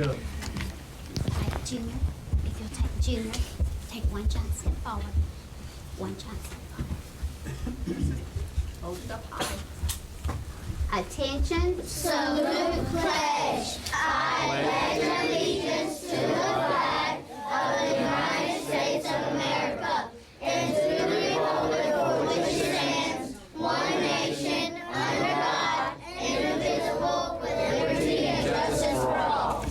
go. Take Junior. If you'll take Junior, take one giant step forward. One giant step forward. Hold it up high. Attention. Salute pledge. I pledge allegiance to the flag of the United States of America and to the republic for which it stands, one nation, under God, indivisible, with liberty and justice for all.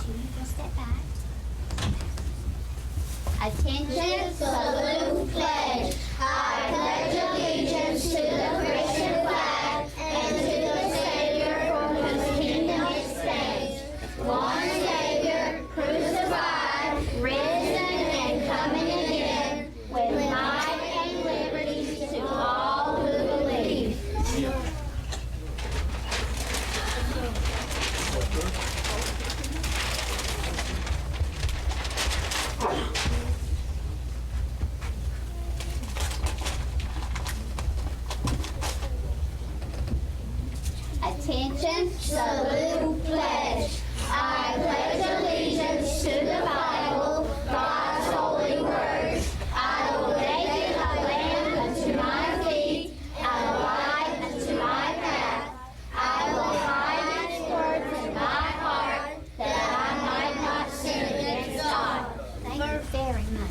Junior, step back. Attention, salute pledge. I pledge allegiance to the Christian flag and to the Savior for whose kingdom it stands, one Savior, crucified, risen, and coming again, with might and liberty to all who believe. Attention. Salute pledge. I pledge allegiance to the Bible, God's holy word. I will make it a lamp unto my feet and a light unto my path. I will hide its words in my heart that I might not sin against God. Thank you very much.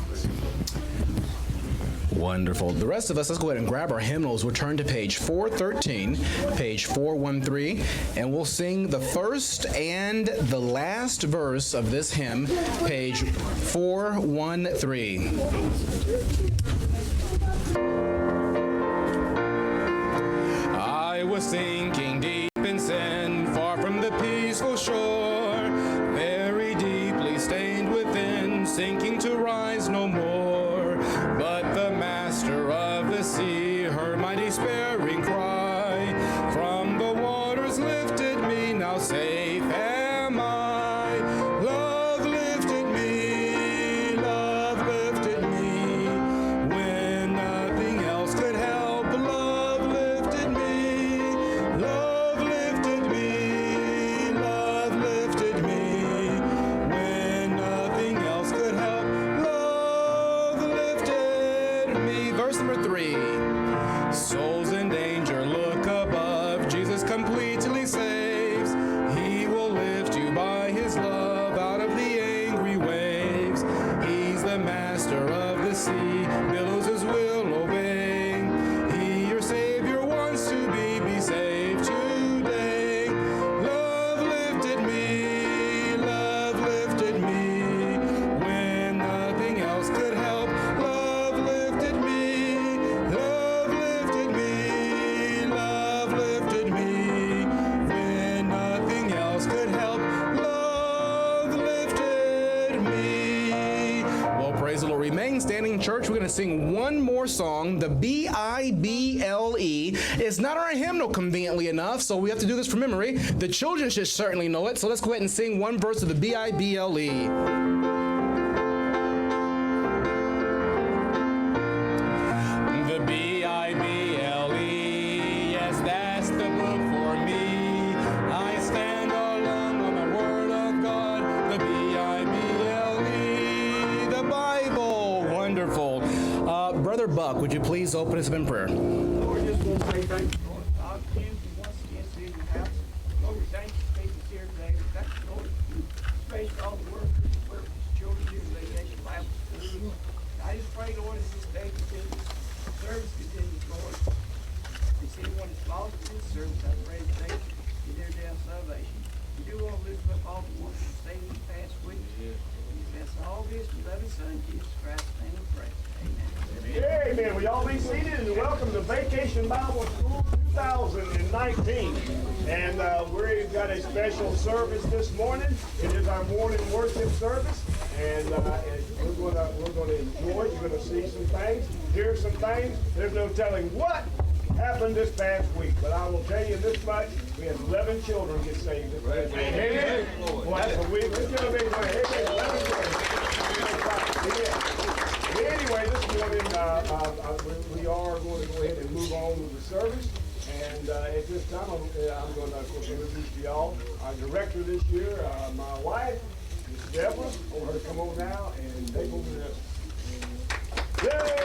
Wonderful. The rest of us, let's go ahead and grab our hymnals. We'll turn to page 413, page 413, and we'll sing the first and the last verse of this hymn, page 413. I was sinking deep in sin, far from the peaceful shore, very deeply stained within, sinking to rise no more. But the master of the sea heard my despairing cry. From the waters lifted me, now safe am I. Love lifted me, when nothing else could help. Love lifted me, love lifted me, love lifted me, when nothing else could help. Love lifted me. Verse number 3. Souls in danger, look above. Jesus completely saves. He will lift you by his love out of the angry waves. He's the master of the sea, billows his will obey. He, your Savior, wants to be saved today. Love lifted me, when nothing else could help. Love lifted me, when nothing else could help. Love lifted me. Well, praise the Lord. Remain standing, church. We're going to sing one more song, the B-I-B-L-E. It's not our hymnal conveniently enough, so we have to do this from memory. The children should certainly know it, so let's go ahead and sing one verse of the B-I-B-L-E. The B-I-B-L-E, yes, that's the book for me. I stand alone on the Word of God, the B-I-B-L-E, the Bible. Wonderful. Brother Buck, would you please open us up in prayer? Lord, just want to say thank you, Lord. God, again, once again, see your house. Lord, we thank you for taking us here today. We thank you, Lord, especially all the workers, children here today, Vacation Bible School. I just pray, Lord, as this day continues, service continues, Lord. If anyone is lost in this service, I pray that they get their day of salvation. We do want to lift up all the ones who stayed this past week. That's all this, we love His Son, Jesus Christ, name we pray. Amen. Amen. Will y'all be seated and welcome to Vacation Bible School 2019. And we've got a special service this morning. It is our morning worship service. And we're going to enjoy. You're going to see some things, hear some things. There's no telling what happened this past week. But I will tell you this much. We had 11 children get saved this past week. Amen. Well, that's a week. Let's give them a big hand. Amen. 11 children. Amen. Anyway, this morning we are going to go ahead and move on with the service. And at this time, I'm going to introduce to y'all our director this year, my wife, Miss Deborah. I want her to come on now and take over this. Yay!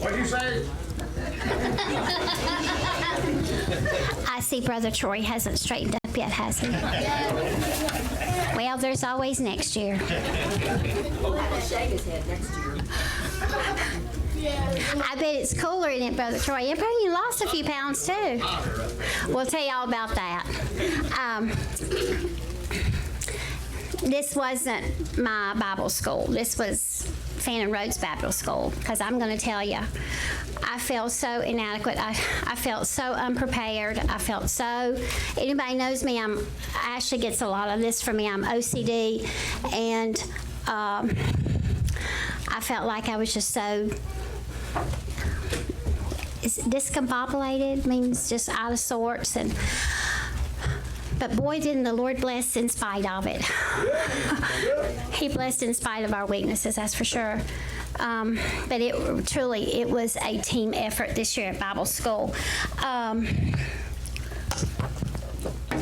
What'd you say? I see Brother Troy hasn't straightened up yet, has he? Well, there's always next year. Shave his head next year. I bet it's cooler in it, Brother Troy. And probably you lost a few pounds too. We'll tell you all about that. This wasn't my Bible school. This was Fannin Road Baptist School, because I'm going to tell you, I felt so inadequate. I felt so unprepared. I felt so, anybody knows me, Ashley gets a lot of this from me. I'm OCD, and I felt like I was just so, discombobulated, means just out of sorts, but boy, didn't the Lord bless in spite of it. He blessed in spite of our weaknesses, that's for sure. But it was a team effort this year at Bible school.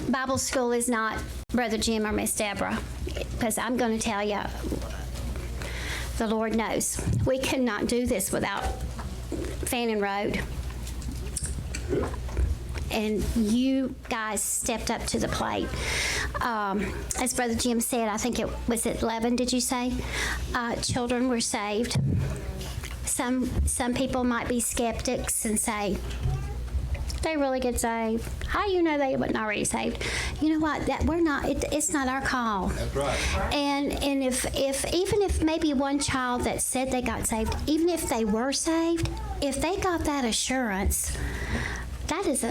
Bible school is not Brother Jim or Miss Deborah, because I'm going to tell you, the Lord knows. We could not do this without Fannin Road. And you guys stepped up to the plate. As Brother Jim said, I think it was at 11, did you say? Children were saved. Some people might be skeptics and say, they really get saved. How do you know they weren't already saved? You know what? It's not our call. That's right. And if even if maybe one child that said they got saved, even if they were saved, if they got that assurance, that is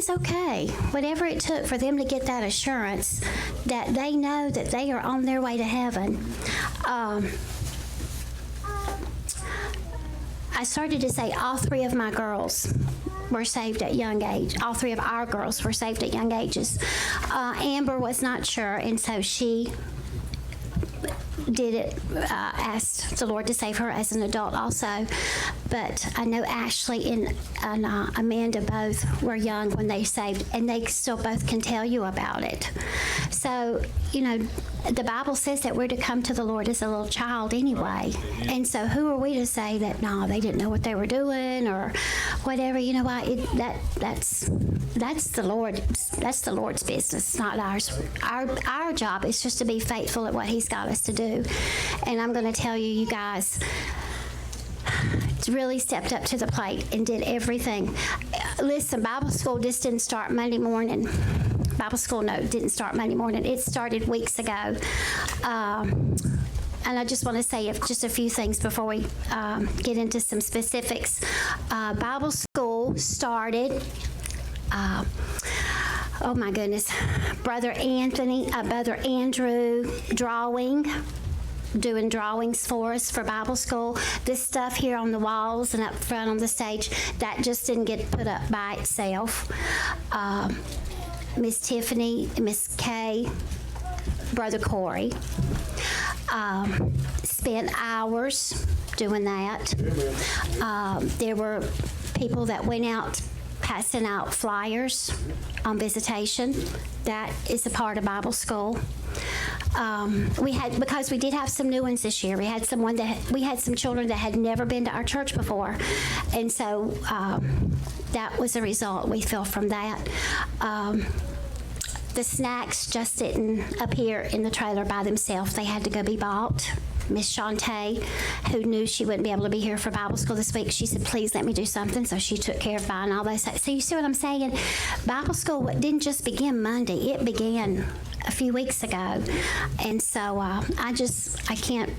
okay. Whatever it took for them to get that assurance that they know that they are on their way to heaven. I started to say all three of my girls were saved at young age. All three of our girls were saved at young ages. Amber was not sure, and so she asked the Lord to save her as an adult also. But I know Ashley and Amanda both were young when they saved, and they still both can tell you about it. So, the Bible says that we're to come to the Lord as a little child anyway. And so who are we to say that, no, they didn't know what they were doing or whatever? You know what? That's the Lord's business, not ours. Our job is just to be faithful at what He's got us to do. And I'm going to tell you, you guys really stepped up to the plate and did everything. Listen, Bible school just didn't start Monday morning. Bible school, no, didn't start Monday morning. It started weeks ago. And I just want to say just a few things before we get into some specifics. Bible school started, oh my goodness, Brother Andrew doing drawings for us for Bible school. This stuff here on the walls and up front on the stage, that just didn't get put up by itself. Miss Tiffany, Miss Kay, Brother Corey spent hours doing that. There were people that went out passing out flyers on visitation. That is a part of Bible school. Because we did have some new ones this year. We had some children that had never been to our church before, and so that was a result we feel from that. The snacks just didn't appear in the trailer by themselves. They had to go be bought. Miss Shantae, who knew she wouldn't be able to be here for Bible school this week, she said, please let me do something. So she took care of buying all those. So you see what I'm saying? Bible school didn't just begin Monday. It began a few weeks ago. And so I can't,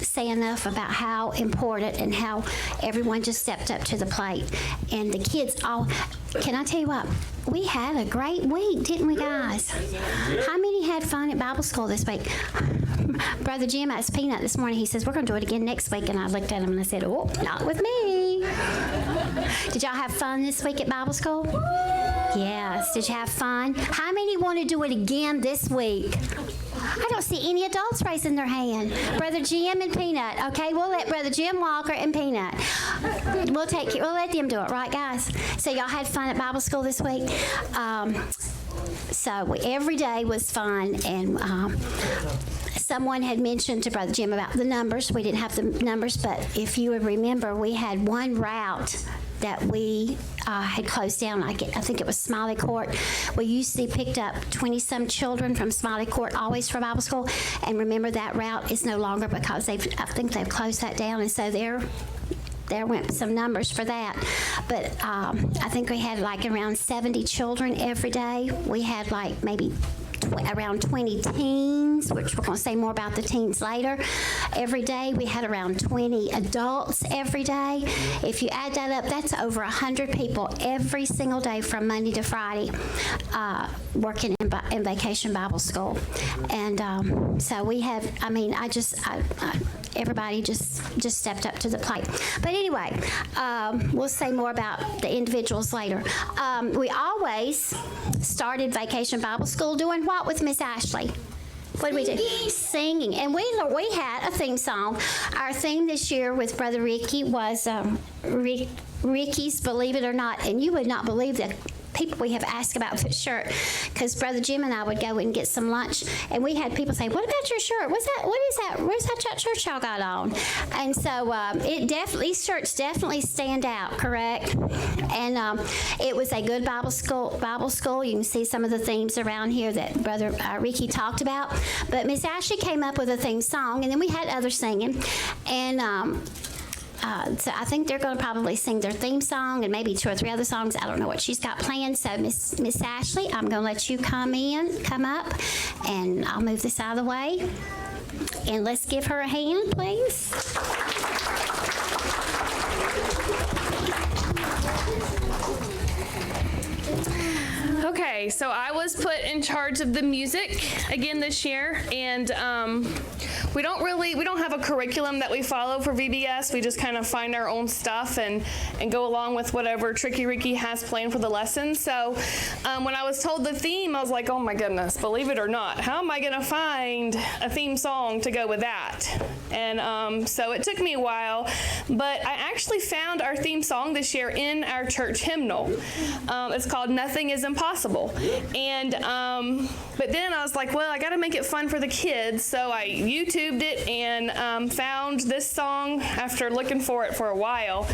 say enough about how important and how everyone just stepped up to the plate. And the kids can I tell you what? We had a great week, didn't we, guys? How many had fun at Bible school this week? Brother Jim asked Peanut this morning, he says, we're going to do it again next week. And I looked at him and I said, oh, not with me. Did y'all have fun this week at Bible school? Yes. Did you have fun? How many want to do it again this week? I don't see any adults raising their hand. Brother Jim and Peanut. Okay, we'll let Brother Jim Walker and Peanut. We'll let them do it, right, guys? So y'all had fun at Bible school this week. So every day was fun, and someone had mentioned to Brother Jim about the numbers. We didn't have the numbers, but if you would remember, we had one route that we had closed down. I think it was Smiley Court. We usually picked up 20-some children from Smiley Court always for Bible school, and remember that route is no longer because I think they've closed that down, and so there went some numbers for that. But I think we had like around 70 children every day. We had like maybe around 20 teens, which we're going to say more about the teens later. Every day we had around 20 adults every day. If you add that up, that's over 100 people every single day from Monday to Friday working in Vacation Bible School. And so we have, everybody just stepped up to the plate. But anyway, we'll say more about the individuals later. We always started Vacation Bible School doing what with Miss Ashley? What did we do? Singing. And we had a theme song. Our theme this year with Brother Ricky was Ricky's Believe It or Not. And you would not believe that people we have asked about this shirt, because Brother Jim and I would go and get some lunch, and we had people say, "What about your shirt? What's that? What is that? Where's that shirt y'all got on?" And so these shirts definitely stand out, correct? And it was a good Bible school. You can see some of the themes around here that Brother Ricky talked about. But Miss Ashley came up with a theme song, and then we had others singing, and. So I think they're going to probably sing their theme song and maybe 2 or 3 other songs. I don't know what she's got planned. So Miss Ashley, I'm going to let you come up, and I'll move this out of the way. And let's give her a hand, please. Okay, so I was put in charge of the music again this year, and we don't have a curriculum that we follow for VBS. We just kind of find our own stuff and go along with whatever Tricky Ricky has planned for the lesson. So when I was told the theme, I was like, oh my goodness, believe it or not, how am I going to find a theme song to go with that? And so it took me a while, but I actually found our theme song this year in our church hymnal. It's called Nothing is Impossible. And but then I was like, well, I got to make it fun for the kids, so I YouTubed it and found this song after looking for it for a while.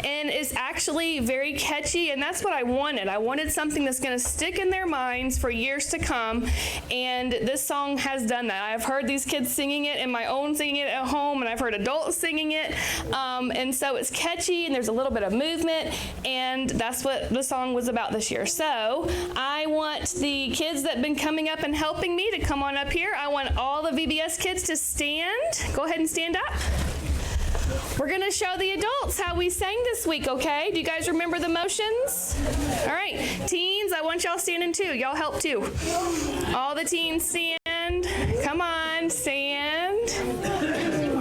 And it's actually very catchy, and that's what I wanted. I wanted something that's going to stick in their minds for years to come, and this song has done that. I've heard these kids singing it and my own singing it at home, and I've heard adults singing it, and so it's catchy, and there's a little bit of movement, and that's what the song was about this year. So I want the kids that have been coming up and helping me to come on up here. I want all the VBS kids to stand. Go ahead and stand up. We're going to show the adults how we sang this week, okay? Do you guys remember the motions? All right. Teens, I want y'all standing too. Y'all help too. All the teens stand. Come on, stand.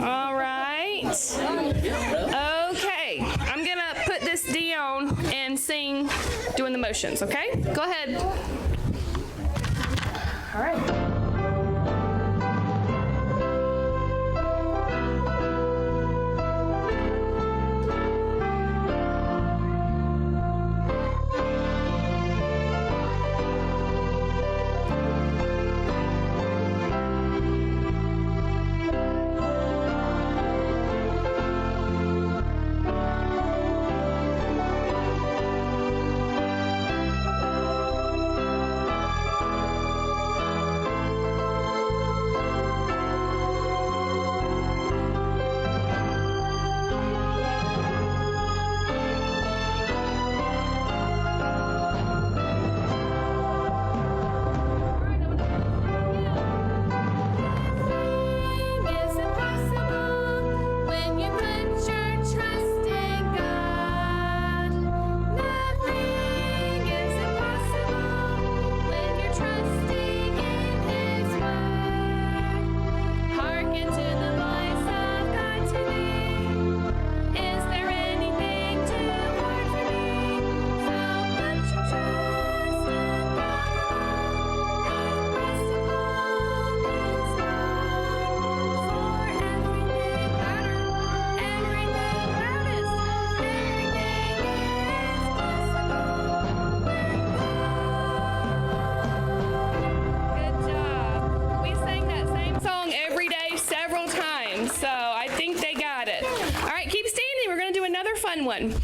All right. Okay. I'm going to put this down and sing doing the motions, okay? Go ahead. All right. fun one.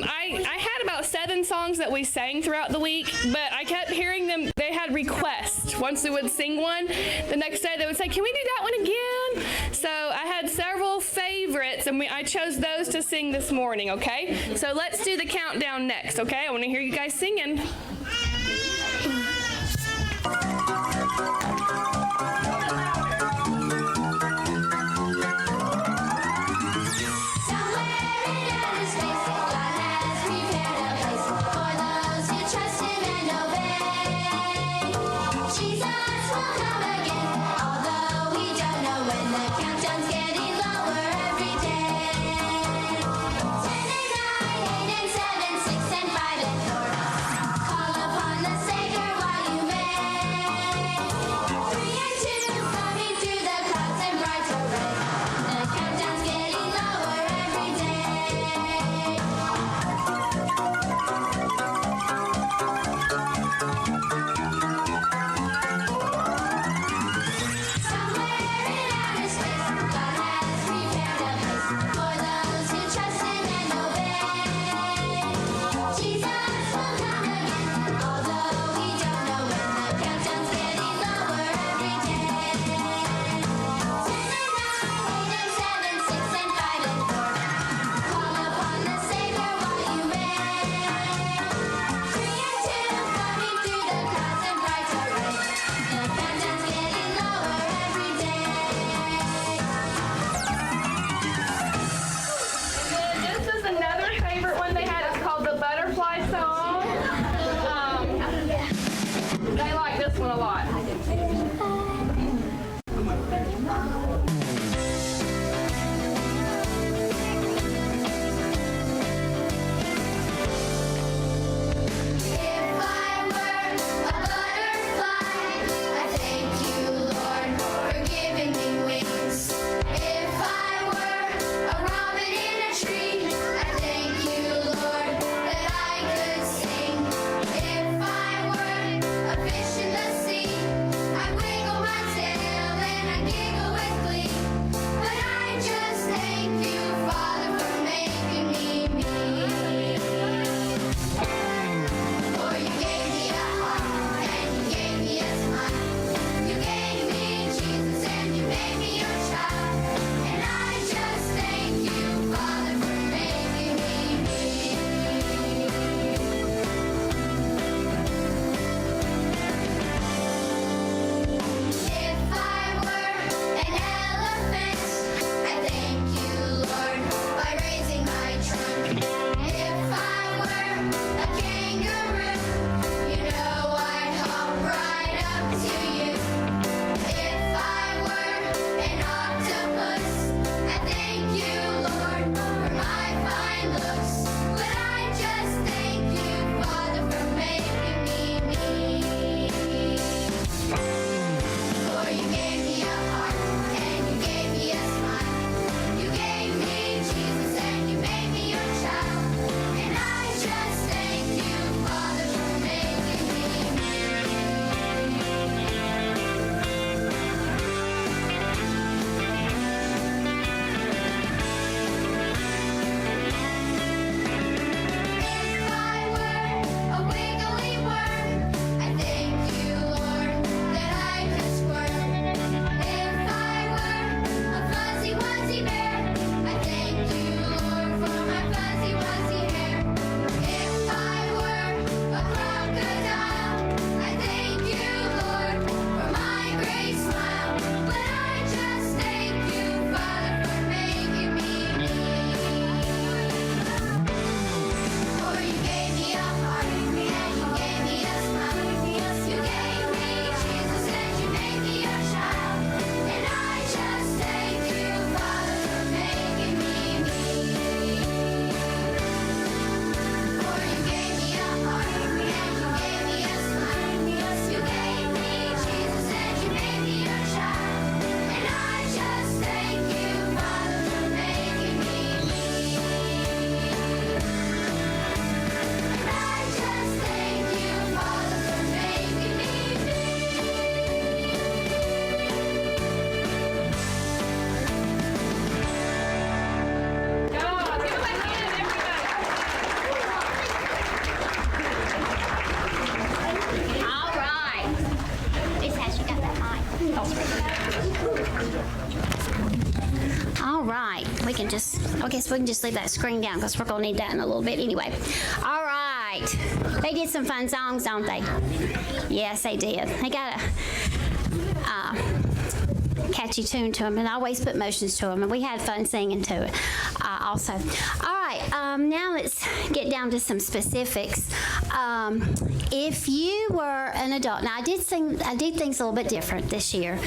I had about 7 songs that we sang throughout the week, but I kept hearing them. They had requests. Once we would sing one, the next day they would say, can we do that one again? So I had several favorites, and I chose those to sing this morning, okay? So let's do the countdown next, okay? I want to hear you guys singing. Call All right, I guess we can just leave that screen down because we're going to need that in a little bit anyway. All right. They did some fun songs, don't they? Yes, they did. They got a catchy tune to them, and I always put motions to them, and we had fun singing to it also. All right, now let's get down to some specifics. If you were an adult, now I did things a little bit different this year.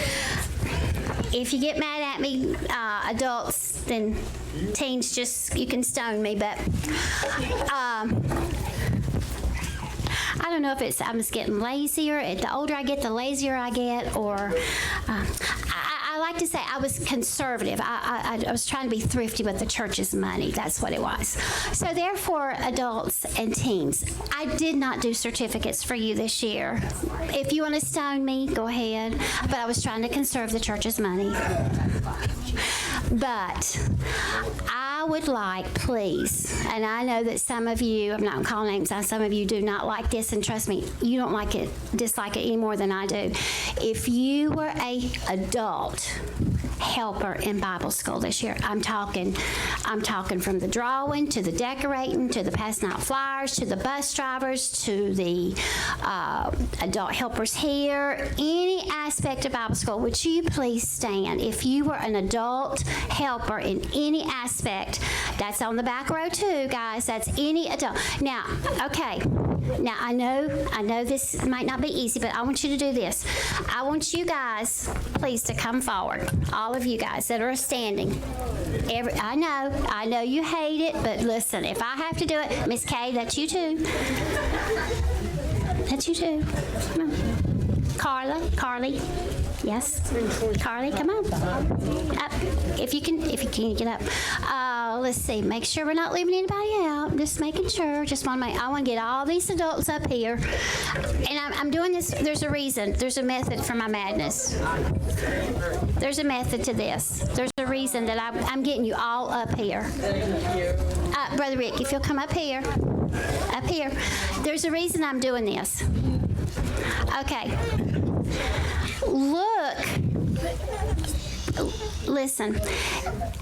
If you get mad at me, adults, then teens, you can stone me, but I don't know if I'm just getting lazier. The older I get, the lazier I get, or I like to say I was conservative. I was trying to be thrifty with the church's money. That's what it was. So therefore, adults and teens, I did not do certificates for you this year. If you want to stone me, go ahead. But I was trying to conserve the church's money. But I would like, please, and I know that some of you, I'm not going to call names, some of you do not like this, and trust me, you don't dislike it any more than I do. If you were a adult helper in Bible school this year, I'm talking from the drawing to the decorating to the passing out flyers to the bus drivers to the adult helpers here, any aspect of Bible school, would you please stand? If you were an adult helper in any aspect, that's on the back row too, guys. That's any adult. Now, okay. Now, I know this might not be easy, but I want you to do this. I want you guys, please, to come forward. All of you guys that are standing. I know you hate it, but listen, if I have to do it, Miss Kay, that's you too. That's you too. Come on. Carly. Yes. Carly, come on. Up. If you can get up. Let's see. Make sure we're not leaving anybody out. Just making sure. I want to get all these adults up here. And I'm doing this. There's a reason. There's a method for my madness. There's a method to this. There's a reason that I'm getting you all up here. Brother Rick, if you'll come up here. Up here. There's a reason I'm doing this. Okay. Listen,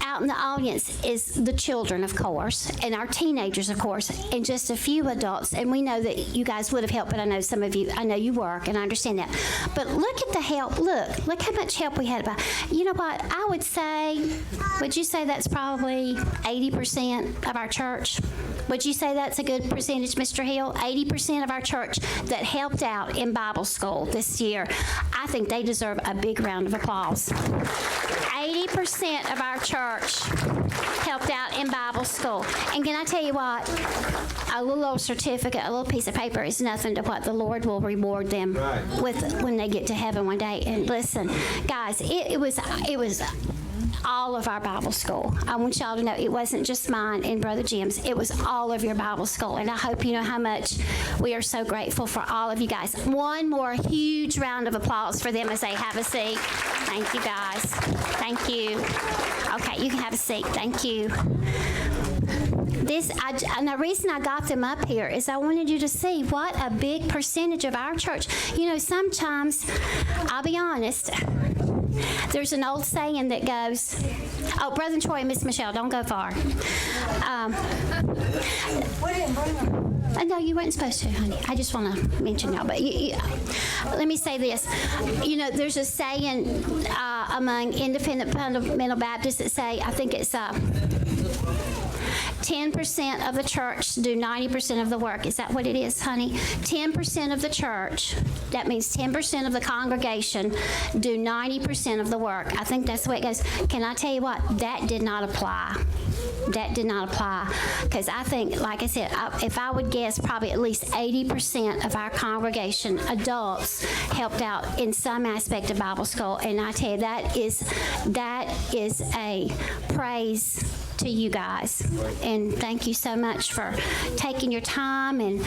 out in the audience is the children, of course, and our teenagers, of course, and just a few adults. And we know that you guys would have helped, but I know some of you, I know you work, and I understand that. But look at the help. Look how much help we had. You know what? I would you say that's probably 80% of our church? Would you say that's a good percentage, Mr. Hill? 80% of our church that helped out in Bible school this year. I think they deserve a big round of applause. 80% of our church helped out in Bible school. And can I tell you what? A little certificate, a little piece of paper is nothing to what the Lord will reward them with when they get to heaven one day. And listen, guys, it was all of our Bible school. I want y'all to know it wasn't just mine and Brother Jim's. It was all of your Bible school. And I hope you know how much we are so grateful for all of you guys. One more huge round of applause for them as they have a seat. Thank you, guys. Thank you. Okay, you can have a seat. Thank you. And the reason I got them up here is I wanted you to see what a big percentage of our church. You know, sometimes, I'll be honest, there's an old saying that goes, oh, Brother Troy and Miss Michelle, don't go far. No, you weren't supposed to, honey. I just want to mention y'all. But let me say this. You know, there's a saying among independent fundamental Baptists that say, I think it's 10% of the church do 90% of the work. Is that what it is, honey? 10% of the church, that means 10% of the congregation do 90% of the work. I think that's the way it goes. Can I tell you what? That did not apply. That did not apply. Because I think, like I said, if I would guess, probably at least 80% of our congregation, adults, helped out in some aspect of Bible school. And I tell you, that is a praise to you guys. And thank you so much for taking your time, and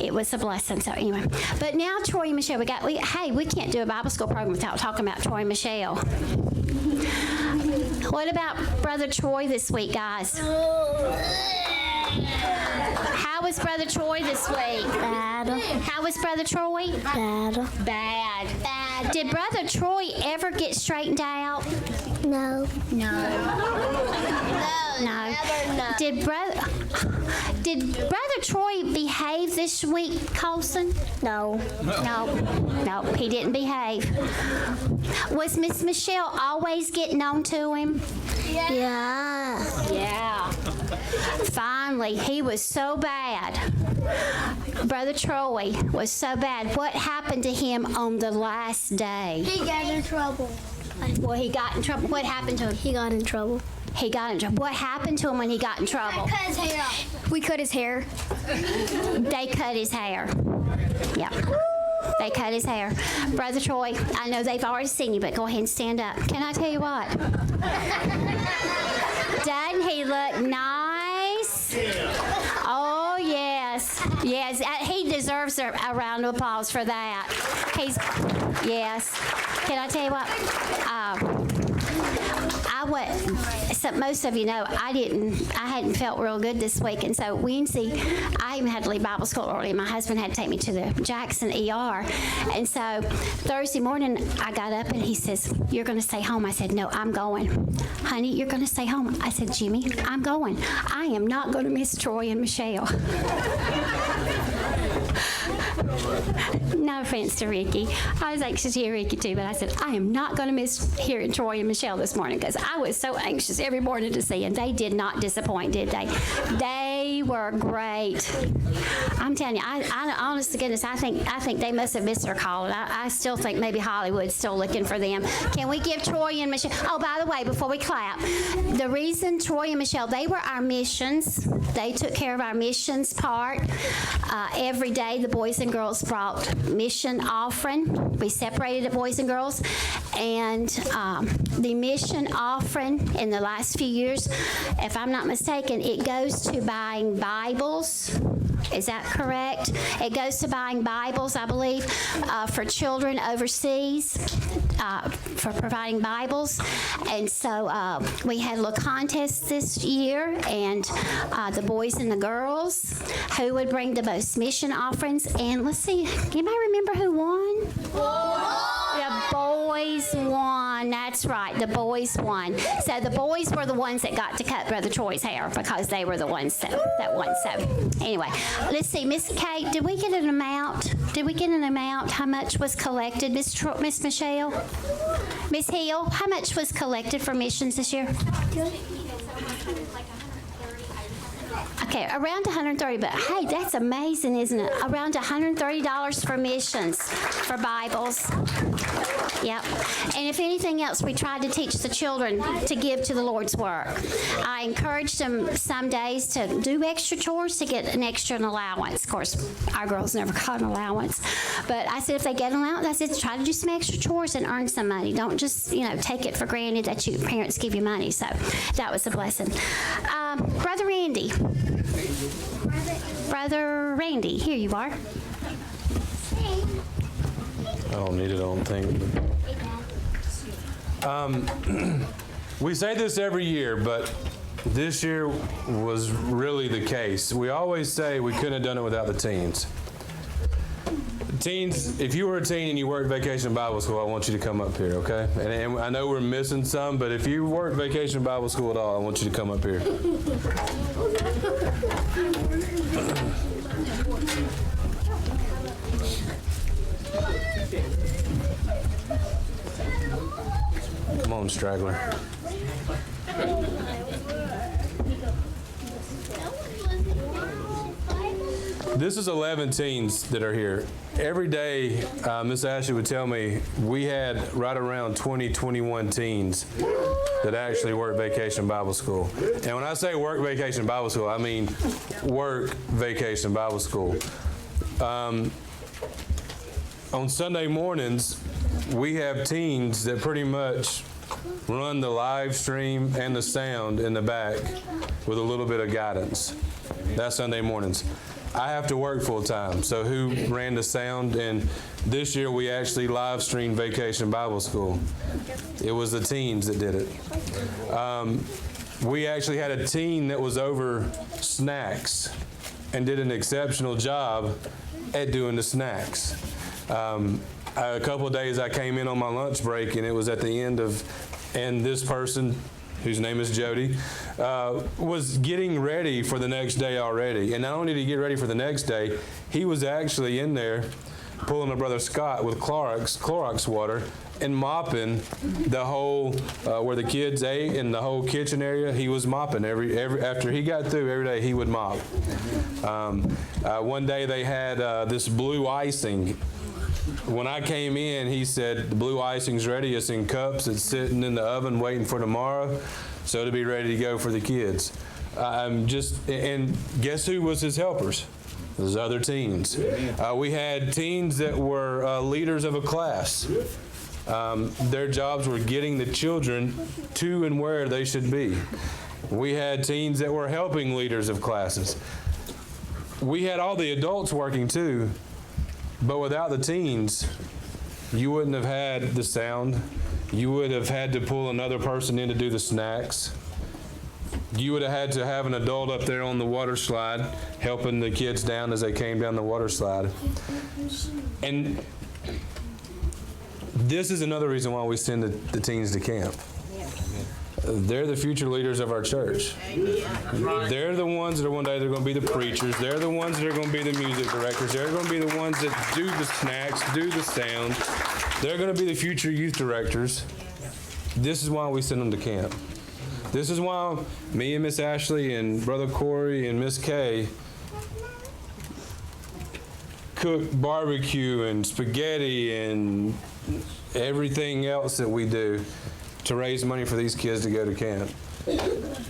it was a blessing. So anyway, but now Troy and Michelle, we can't do a Bible school program without talking about Troy and Michelle. What about Brother Troy this week, guys? How was Brother Troy this week? Bad. How was Brother Troy? Bad. Bad. Did Brother Troy ever get straightened out? No. No. Never no. Did Brother Troy behave this week, Colson? No. No, he didn't behave. Was Miss Michelle always getting on to him? Yeah. Yeah. Finally, he was so bad. Brother Troy was so bad. What happened to him on the last day? He got in trouble. Well, he got in trouble. What happened to him? He got in trouble. He got in trouble. What happened to him when he got in trouble? Cut his hair off. We cut his hair. They cut his hair. Yep. They cut his hair. Brother Troy, I know they've already seen you, but go ahead and stand up. Can I tell you what? Doesn't he look nice? Oh, yes. Yes, he deserves a round of applause for that. Yes. Can I tell you what? Most of you know, I hadn't felt real good this week, and so Wednesday, I even had to leave Bible school early. My husband had to take me to the Jackson ER, and so Thursday morning, I got up and he says, "You're going to stay home." I said, "No, I'm going." "Honey, you're going to stay home." I said, "Jimmy, I'm going. I am not going to miss Troy and Michelle." No offense to Ricky. I was anxious to hear Ricky too, but I said, I am not going to miss hearing Troy and Michelle this morning because I was so anxious every morning to see, and they did not disappoint, did they? They were great. I'm telling you, I honest to goodness, I think they must have missed their call. And I still think maybe Hollywood's still looking for them. Can we give Troy and Michelle? Oh, by the way, before we clap, the reason Troy and Michelle, they were our missions. They took care of our missions part. Every day, the boys and girls brought mission offering. We separated the boys and girls, and the mission offering in the last few years, if I'm not mistaken, it goes to buying Bibles. Is that correct? It goes to buying Bibles, I believe, for children overseas, for providing Bibles. And so we had a little contest this year, and the boys and the girls, who would bring the most mission offerings. And let's see, anybody remember who won? The boys won. That's right, the boys won. So the boys were the ones that got to cut Brother Troy's hair because they were the ones that won. So anyway, let's see, Miss Kate, did we get an amount? How much was collected? Miss Michelle? Miss Hill, how much was collected for missions this year? Okay, around $130, but hey, that's amazing, isn't it? Around $130 for missions, for Bibles. Yep. And if anything else, we tried to teach the children to give to the Lord's work. I encouraged them some days to do extra chores to get an extra allowance. Of course, our girls never got an allowance. But I said if they get an allowance, I said try to do some extra chores and earn some money. Don't just, take it for granted that your parents give you money. So that was a blessing. Brother Randy. Brother Randy, here you are. I don't need it, I don't think. We say this every year, but this year was really the case. We always say we couldn't have done it without the teens. Teens, if you were a teen and you worked Vacation Bible School, I want you to come up here, okay? And I know we're missing some, but if you worked Vacation Bible School at all, I want you to come up here. Come on, straggler. This is 11 teens that are here. Every day, Miss Ashley would tell me, we had right around 20, 21 teens that actually work Vacation Bible School. And when I say work Vacation Bible School, I mean work Vacation Bible School. On Sunday mornings, we have teens that pretty much run the live stream and the sound in the back with a little bit of guidance. That's Sunday mornings. I have to work full time, so who ran the sound? And this year we actually live streamed Vacation Bible School. It was the teens that did it. We actually had a teen that was over snacks and did an exceptional job at doing the snacks. a couple of days I came in on my lunch break, and it was at the end of, and this person, whose name is Jody, was getting ready for the next day already. And not only did he get ready for the next day, he was actually in there pulling a brother Scott with Clorox water and mopping the whole, where the kids ate and the whole kitchen area. He was mopping every after he got through, every day he would mop. One day they had this blue icing. When I came in, he said, the blue icing's ready. It's in cups. It's sitting in the oven waiting for tomorrow, so to be ready to go for the kids. And guess who was his helpers? Those other teens. We had teens that were leaders of a class. Their jobs were getting the children to and where they should be. We had teens that were helping leaders of classes. We had all the adults working too. But without the teens, you wouldn't have had the sound. You would have had to pull another person in to do the snacks. You would have had to have an adult up there on the water slide helping the kids down as they came down the water slide. And this is another reason why we send the teens to camp. They're the future leaders of our church. They're the ones that are one day they're going to be the preachers. They're the ones that are going to be the music directors. They're going to be the ones that do the snacks, do the sound. They're going to be the future youth directors. This is why we send them to camp. This is why me and Miss Ashley and Brother Corey and Miss Kay cook barbecue and spaghetti and everything else that we do to raise money for these kids to go to camp.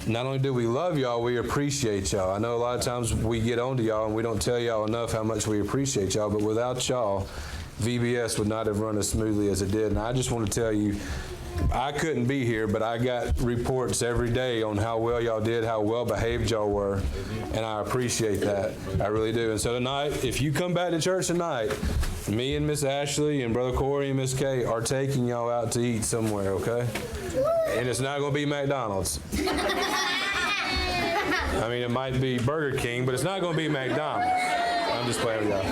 Not only do we love y'all, we appreciate y'all. I know a lot of times we get on to y'all and we don't tell y'all enough how much we appreciate y'all, but without y'all, VBS would not have run as smoothly as it did. And I just want to tell you, I couldn't be here, but I got reports every day on how well y'all did, how well behaved y'all were, and I appreciate that. I really do. And so tonight, if you come back to church tonight, me and Miss Ashley and Brother Corey and Miss Kay are taking y'all out to eat somewhere, okay? And it's not going to be McDonald's. I mean, it might be Burger King, but it's not going to be McDonald's. I'm just playing with y'all.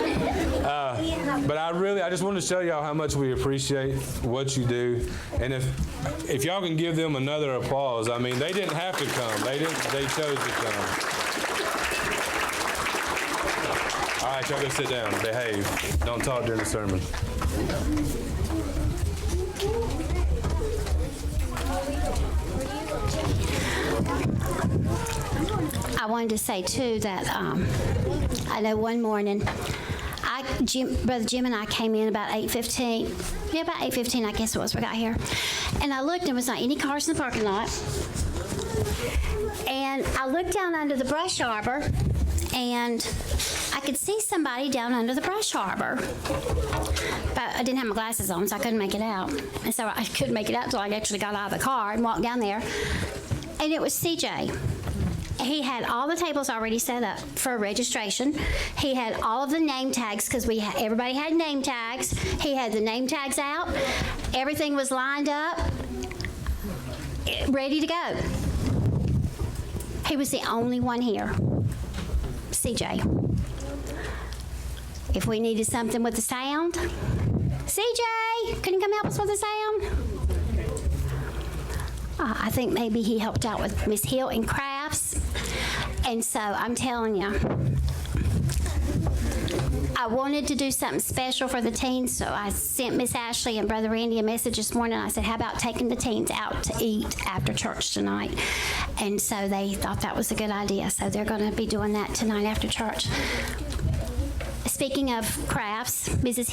But I just wanted to show y'all how much we appreciate what you do. And if y'all can give them another applause, I mean, they didn't have to come. They chose to come. All right, y'all go sit down. Behave. Don't talk during the sermon. I wanted to say too that I know one morning, Brother Jim and I came in about 8:15. Yeah, about 8:15, I guess it was. We got here, and I looked, and there was not any cars in the parking lot. And I looked down under the brush arbor, and I could see somebody down under the brush arbor. But I didn't have my glasses on, so I couldn't make it out. And so I couldn't make it out until I actually got out of the car and walked down there. And it was CJ. He had all the tables already set up for registration. He had all of the name tags because everybody had name tags. He had the name tags out. Everything was lined up, ready to go. He was the only one here. CJ. If we needed something with the sound, CJ, can you come help us with the sound? I think maybe he helped out with Miss Hill and crafts. And so I'm telling you, I wanted to do something special for the teens, so I sent Miss Ashley and Brother Randy a message this morning. I said, how about taking the teens out to eat after church tonight? And so they thought that was a good idea. So they're going to be doing that tonight after church. Speaking of crafts, Mrs.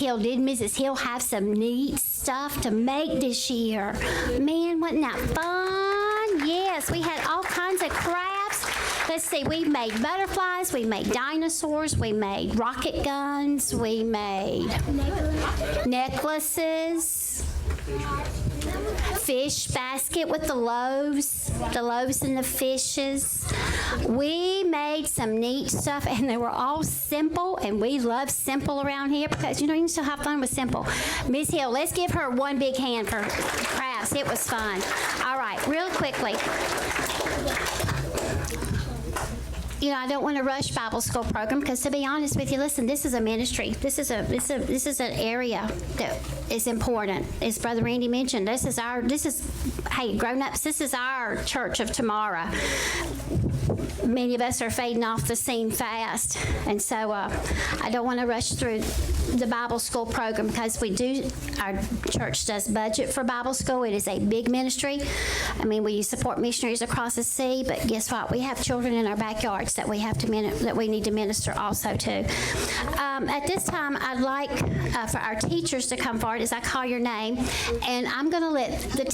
Hill have some neat stuff to make this year? Man, wasn't that fun? Yes, we had all kinds of crafts. Let's see, we made butterflies, we made dinosaurs, we made rocket guns, we made necklaces, fish basket with the loaves and the fishes. We made some neat stuff, and they were all simple, and we love simple around here because, you can still have fun with simple. Ms. Hill, let's give her one big hand for crafts. It was fun. All right, real quickly. I don't want to rush Bible school program because, to be honest with you, listen, this is a ministry. This is an area that is important. As Brother Randy mentioned, hey, grown-ups, this is our church of tomorrow. Many of us are fading off the scene fast, and so I don't want to rush through the Bible school program because our church does budget for Bible school. It is a big ministry. I mean, we support missionaries across the sea, but guess what? We have children in our backyards that we need to minister also to. At this time, I'd like for our teachers to come forward as I call your name, and I'm going to let the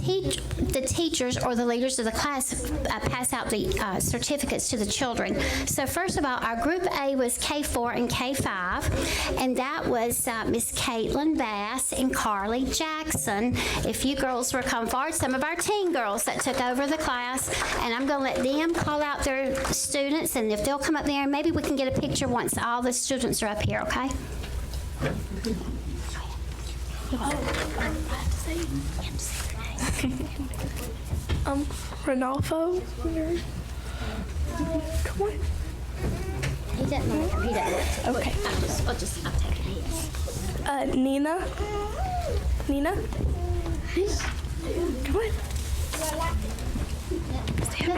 teachers or the leaders of the class pass out the certificates to the children. So first of all, our group A was K4 and K5, and that was Miss Caitlin Bass and Carly Jackson. If you girls will come forward, some of our teen girls that took over the class, and I'm going to let them call out their students, and if they'll come up there, maybe we can get a picture once all the students are up here, okay? Ronaldo. Come on. He doesn't know him. He doesn't. Okay. I'll take it. Nina. Nina. Come on. Stay up.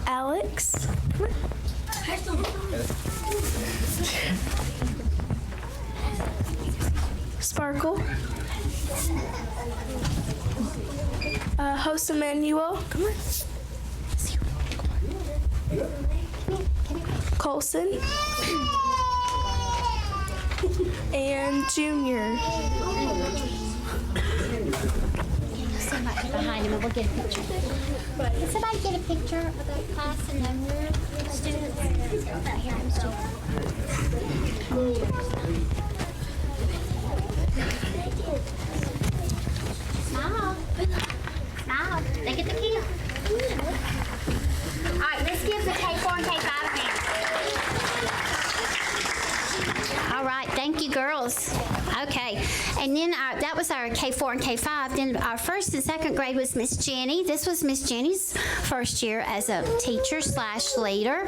Alex. Come on. Sparkle. Host Emmanuel. Come on. Colson. And Junior. Somebody get behind him and we'll get a picture. Can somebody get a picture of the class and the students? Right here, I'm student. Smile. Smile. They get the key. All right, let's give the K4 and K5 a hand. All right, thank you, girls. Okay, and then that was our K4 and K5. Then our first and second grade was Miss Jenny. This was Miss Jenny's first year as a teacher/leader,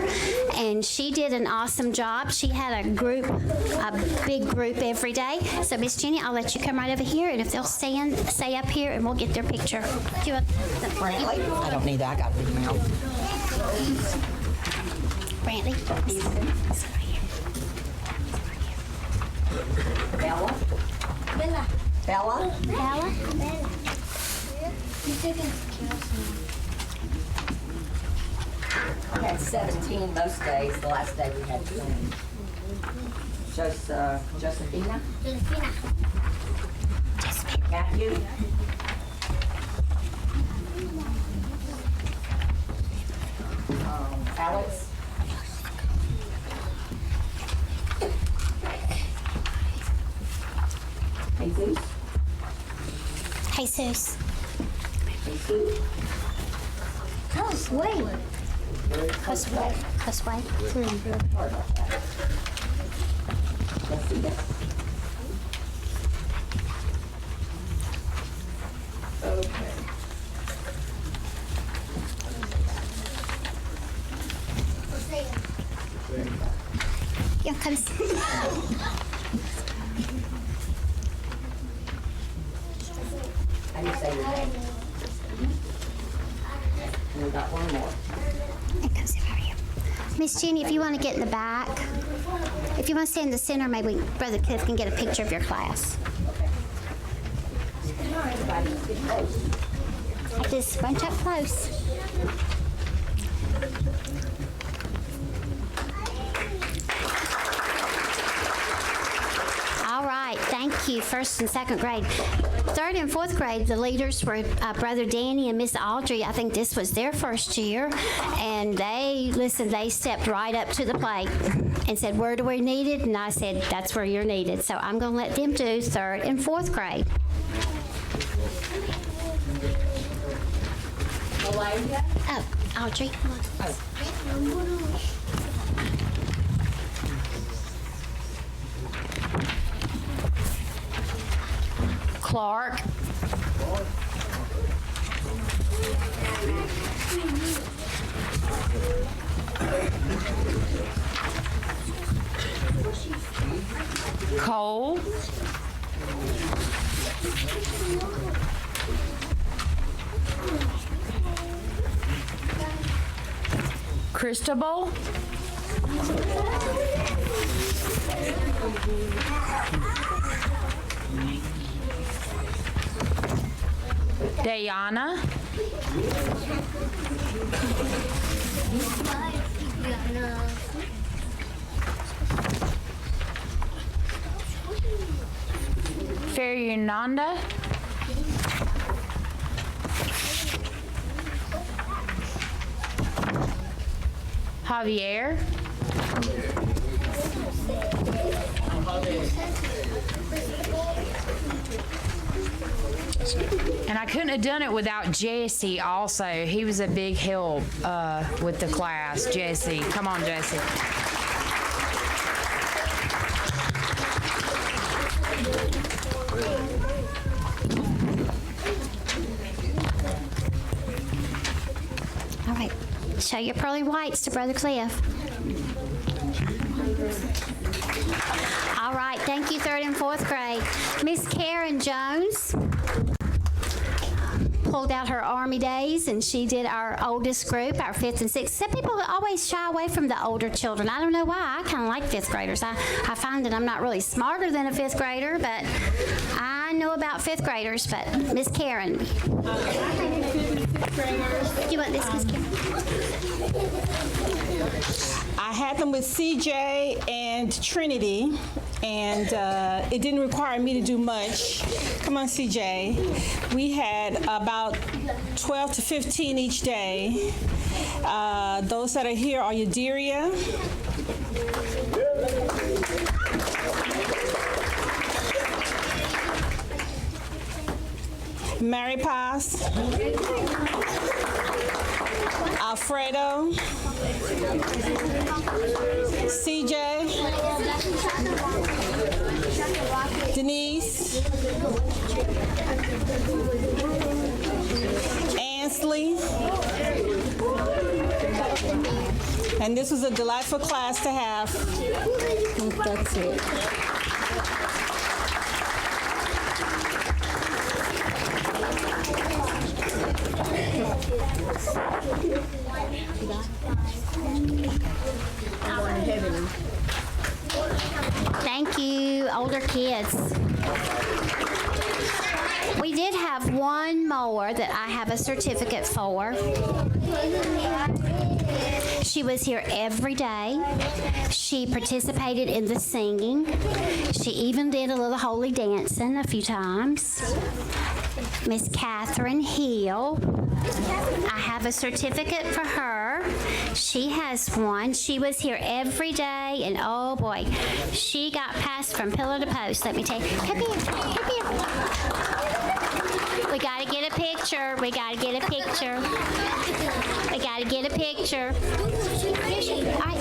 and she did an awesome job. She had a big group every day. So Miss Jenny, I'll let you come right over here, and if they'll stay up here, and we'll get their picture. Do you want Brantley? I don't need that. I got big mouth. Brantley? Bella? Bella. Bella? Bella. We had 17 most days. The last day we had 20. Josephina? Josephina. Matthew? Alex? Jesus? Jesus. Jesus? Oh, sweet. Cosway. Jessica? Okay. Yeah, come see. How do you say your name? And we got one more. And come sit over here. Miss Jenny, if you want to get in the back, if you want to stay in the center, maybe Brother Cliff can get a picture of your class. Like this, bunch up close. All right, thank you. First and second grade. Third and fourth grade, the leaders were Brother Danny and Miss Audrey. I think this was their first year. And they stepped right up to the plate and said, where do we need it? And I said, that's where you're needed. So I'm going to let them do third and fourth grade. Oh, Audrey. Clark. Cole. Cristobal. Dayana. Fernanda. Javier. And I couldn't have done it without Jesse also. He was a big help with the class. Jesse. Come on, Jesse. All right. Show your pearly whites to Brother Cliff. All right. Thank you, 3rd and 4th grade. Miss Karen Jones pulled out her Army days, and she did our oldest group, our 5th and 6th. Some people always shy away from the older children. I don't know why. I kind of like 5th graders. I find that I'm not really smarter than a 5th grader, but I know about 5th graders. But Miss Karen. You want this, Miss Karen? I had them with CJ and Trinity, and it didn't require me to do much. Come on, CJ. We had about 12 to 15 each day. Those that are here are Yadiria. Mary Paz. Alfredo. CJ. Denise. Ansley. And this was a delightful class to have. That's it. Thank you, older kids. We did have one more that I have a certificate for. She was here every day. She participated in the singing. She even did a little holy dancing a few times. Miss Catherine Hill. I have a certificate for her. She has one. She was here every day, and oh boy, she got passed from pillar to post. Let me tell you. Come here. Come here. We got to get a picture. We got to get a picture. We got to get a picture. All right.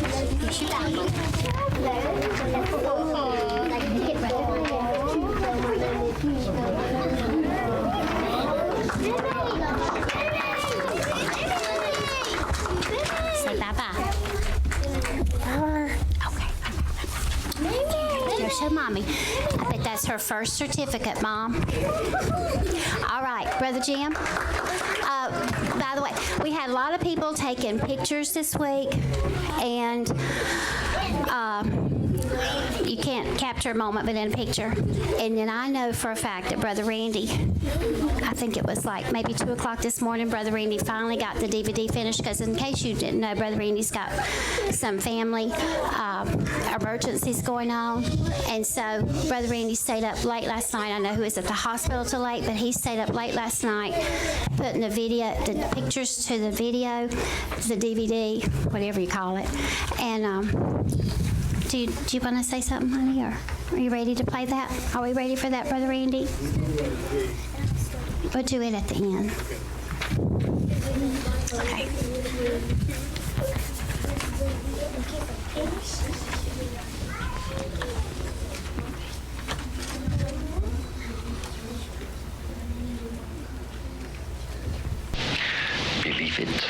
Say bye-bye. Okay. Here, show Mommy. I bet that's her first certificate, Mom. All right, Brother Jim. By the way, we had a lot of people taking pictures this week, and you can't capture a moment but in a picture. And then I know for a fact that Brother Randy, I think it was like maybe 2 o'clock this morning, Brother Randy finally got the DVD finished, because in case you didn't know, Brother Randy's got some family emergencies going on. And so Brother Randy stayed up late last night. I know he was at the hospital till late, but he stayed up late last night putting the pictures to the video, the DVD, whatever you call it. And do you want to say something, honey, or are you ready to play that? Are we ready for that, Brother Randy? We'll do it at the end. Okay. benefit.